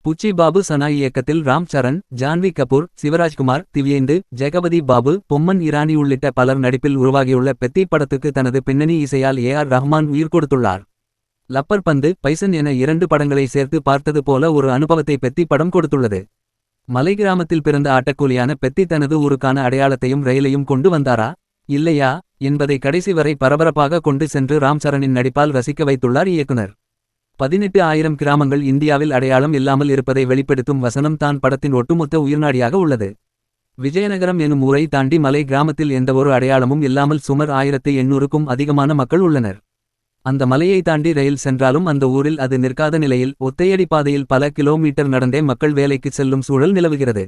புச்சி பாபு சனா இயக்கத்தில் ராம் சரண், ஜான்வி கபூர், சிவராஜ்குமார், திவ்யேந்து, ஜெகபதி பாபு, பொம்மன் இரானி உள்ளிட்ட பலர் நடிப்பில் உருவாகியுள்ள பெத்தி படத்துக்கு தனது பின்னணி இசையால் ஏ.ஆர். ரஹ்மான் உயிர் கொடுத்துள்ளார். லப்பர் பந்து, பைசன் என 2 படங்களை சேர்த்து பார்த்தது போல ஒரு அனுபவத்தை பெத்தி படம் கொடுத்துள்ளது. மலை கிராமத்தில் பிறந்த ஆட்டக்கூலியான பெத்தி தனது ஊருக்கான அடையாளத்தையும் ரயிலையும் கொண்டு வந்தாரா, இல்லையா என்பதை கடைசி வரை பரபரப்பாக கொண்டு சென்று ராம் சரணின் நடிப்பால் ரசிக்க வைத்துள்ளார் இயக்குனர். 18,000 கிராமங்கள் இந்தியாவில் அடையாளம் இல்லாமல் இருப்பதை வெளிப்படுத்தும் வசனம் தான் படத்தின் ஒட்டுமொத்த உயிர்நாடியாக உள்ளது. விஜயநகரம் எனும் ஊரை தாண்டி மலை கிராமத்தில் எந்தவொரு அடையாளமும் இல்லாமல் சுமார் 1800க்கும் அதிகமான மக்கள் உள்ளனர். அந்த மலையை தாண்டி ரயில் சென்றாலும் அந்த ஊரில் அது நிற்காத நிலையில் ஒத்தையடி பாதையில் பல கிலோமீட்டர் நடந்தே மக்கள் வேலைக்கு செல்லும் சூழல் நிலவுகிறது.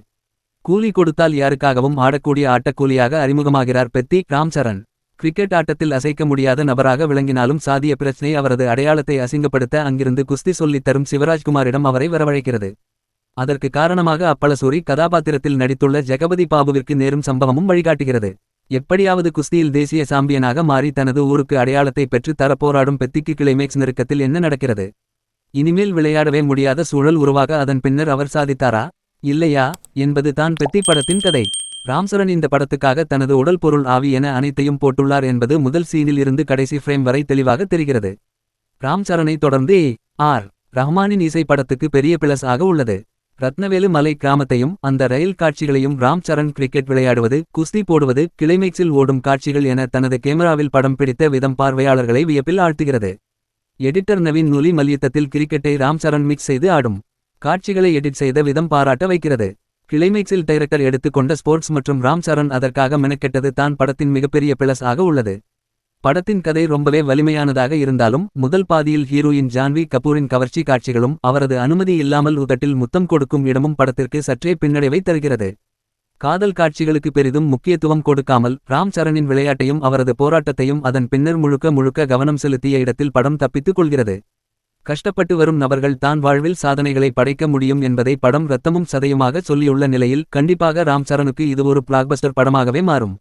கூலி கொடுத்தால் யாருக்காகவும் ஆடக்கூடிய ஆட்டக்கூலியாக அறிமுகமாகிறார் பெத்தி ராம் சரண். கிரிக்கெட் ஆட்டத்தில் அசைக்க முடியாத நபராக விளங்கினாலும் சாதிய பிரச்சினை அவரது அடையாளத்தை அசிங்கப்படுத்த அங்கிருந்து குஸ்தி சொல்லித் தரும் சிவராஜ்குமாரிடம் அவரை வரவழைக்கிறது. அதற்கு காரணமாக அப்பளசூரி கதாபாத்திரத்தில் நடித்துள்ள ஜெகபதி பாபுவிற்கு நேரும் சம்பவமும் வழிகாட்டுகிறது. எப்படியாவது குஸ்தியில் தேசிய சாம்பியனாக மாறி தனது ஊருக்கு அடையாளத்தை பெற்று தர போராடும் பெத்திக்கு கிளைமேக்ஸ் நெருக்கத்தில் என்ன நடக்கிறது? இனிமேல் விளையாடவே முடியாத சூழல் உருவாக அதன் பின்னர் அவர் சாதித்தாரா, இல்லையா என்பது தான் பெத்தி படத்தின் கதை. ராம் சரண் இந்த படத்துக்காக தனது உடல், பொருள், ஆவி என அனைத்தையும் போட்டுள்ளார் என்பது முதல் சீனில் இருந்து கடைசி ஃப்ரேம் வரை தெளிவாக தெரிகிறது. ராம் சரணை தொடர்ந்து ஏ.ஆர். ரஹ்மானின் இசை படத்துக்கு பெரிய பிளஸ் ஆக உள்ளது. ரத்னவேலு மலை கிராமத்தையும் அந்த ரயில் காட்சிகளையும் ராம் சரண் கிரிக்கெட் விளையாடுவது, குஸ்தி போடுவது, கிளைமேக்ஸில் ஓடும் காட்சிகள் என தனது கேமராவில் படம் பிடித்த விதம் பார்வையாளர்களை வியப்பில் ஆழ்த்துகிறது. எடிட்டர் நவீன் நூலி மல்யுத்தத்தில் கிரிக்கெட்டை ராம் சரண் மிக்ஸ் செய்து ஆடும் காட்சிகளை எடிட் செய்த விதம் பாராட்ட வைக்கிறது. கிளைமேக்ஸில் டைரக்டர் எடுத்துக்கொண்ட ஸ்போர்ட்ஸ் மற்றும் ராம் சரண் அதற்காக மெனக்கெட்டது தான் படத்தின் மிகப்பெரிய பிளஸ் ஆக உள்ளது. படத்தின் கதை ரொம்பவே வலிமையானதாக இருந்தாலும் முதல் பாதியில் ஹீரோயின் ஜான்வி கபூரின் கவர்ச்சி காட்சிகளும் அவரது அனுமதி இல்லாமல் உதட்டில் முத்தம் கொடுக்கும் இடமும் படத்திற்கு சற்றே பின்னடைவை தருகிறது. காதல் காட்சிகளுக்கு பெரிதும் முக்கியத்துவம் கொடுக்காமல் ராம் சரணின் விளையாட்டையும் அவரது போராட்டத்தையும் அதன் பின்னர் முழுக்க கவனம் செலுத்திய இடத்தில் படம் தப்பித்துக் கொள்கிறது. கஷ்டப்பட்டு வரும் நபர்கள் தான் வாழ்வில் சாதனைகளை படைக்க முடியும் என்பதை படம் இரத்தமும் சதையுமாக சொல்லியுள்ள நிலையில் கண்டிப்பாக ராம் சரணுக்கு இது ஒரு பிளாக்பஸ்டர் படமாகவே மாறும்.